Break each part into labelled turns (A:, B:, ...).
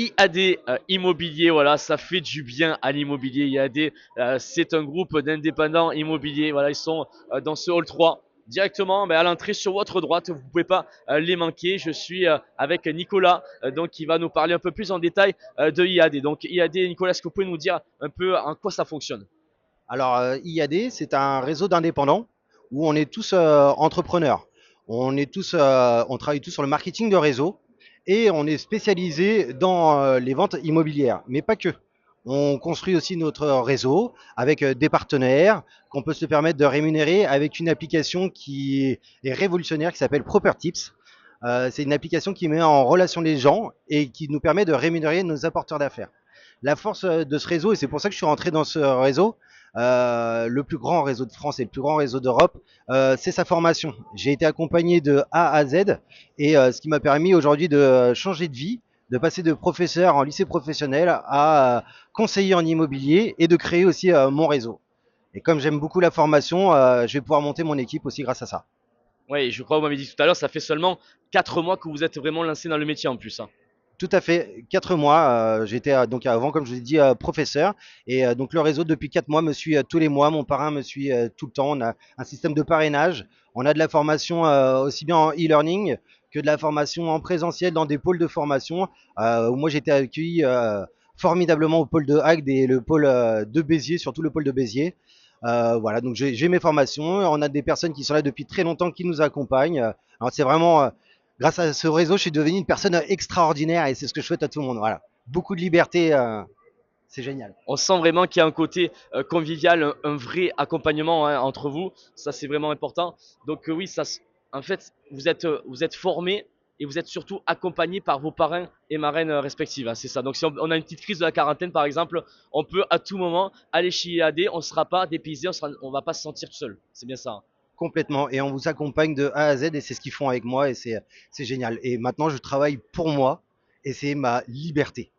A: IAD Immobilier, voilà, ça fait du bien à l'immobilier. IAD, c'est un groupe d'indépendants immobiliers. Voilà, ils sont dans ce hall 3 directement à l'entrée sur votre droite. Vous ne pouvez pas les manquer. Je suis avec Nicolas, donc qui va nous parler un peu plus en détail de IAD. Donc IAD, Nicolas, est-ce que vous pouvez nous dire un peu en quoi ça fonctionne?
B: Alors, IAD, c'est un réseau d'indépendants où on est tous entrepreneurs. On travaille tous sur le marketing de réseau et on est spécialisé dans les ventes immobilières, mais pas que. On construit aussi notre réseau avec des partenaires qu'on peut se permettre de rémunérer avec une application qui est révolutionnaire qui s'appelle Propertips. C'est une application qui met en relation les gens et qui nous permet de rémunérer nos apporteurs d'affaires. La force de ce réseau, et c'est pour ça que je suis rentré dans ce réseau, le plus grand réseau de France et le plus grand réseau d'Europe, c'est sa formation. J'ai été accompagné de A à Z et ce qui m'a permis aujourd'hui de changer de vie, de passer de professeur en lycée professionnel à conseiller en immobilier et de créer aussi mon réseau. Et comme j'aime beaucoup la formation, je vais pouvoir monter mon équipe aussi grâce à ça.
A: Oui, je crois que vous m'avez dit tout à l'heure, ça fait seulement 4 mois que vous êtes vraiment lancé dans le métier en plus, hein.
B: Tout à fait, 4 mois. J'étais donc avant, comme je vous ai dit, professeur. Et donc le réseau, depuis 4 mois, me suit tous les mois. Mon parrain me suit tout le temps. On a un système de parrainage. On a de la formation aussi bien en e-learning que de la formation en présentiel dans des pôles de formation. Où moi, j'ai été accueilli formidablement au pôle de Agde et le pôle de Béziers, surtout le pôle de Béziers. Voilà, donc j'ai mes formations. On a des personnes qui sont là depuis très longtemps qui nous accompagnent. Alors c'est vraiment grâce à ce réseau, je suis devenu une personne extraordinaire et c'est ce que je souhaite à tout le monde. Voilà, beaucoup de liberté, c'est génial.
A: On sent vraiment qu'il y a un côté convivial, un vrai accompagnement, hein, entre vous. Ça, c'est vraiment important. Donc oui, en fait, vous êtes formé et vous êtes surtout accompagné par vos parrains et marraines respectives, hein, c'est ça. Donc si on a une petite crise de la quarantaine, par exemple, on peut à tout moment aller chez IAD, on ne sera pas dépaysé, on va pas se sentir tout seul. C'est bien ça, hein.
B: Complètement. Et on vous accompagne de A à Z et c'est ce qu'ils font avec moi et c'est génial. Et maintenant, je travaille pour moi et c'est ma liberté.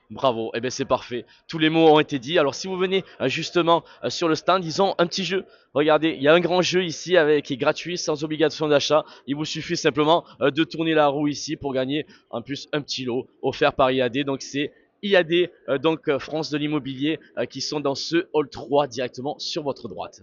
A: Bravo, eh bien c'est parfait. Tous les mots ont été dit. Alors si vous venez justement sur le stand, ils ont un petit jeu. Regardez, il y a un grand jeu ici qui est gratuit, sans obligation d'achat. Il vous suffit simplement de tourner la roue ici pour gagner en plus un petit lot offert par IAD. Donc c'est IAD, France de l'immobilier, qui sont dans ce hall 3 directement sur votre droite.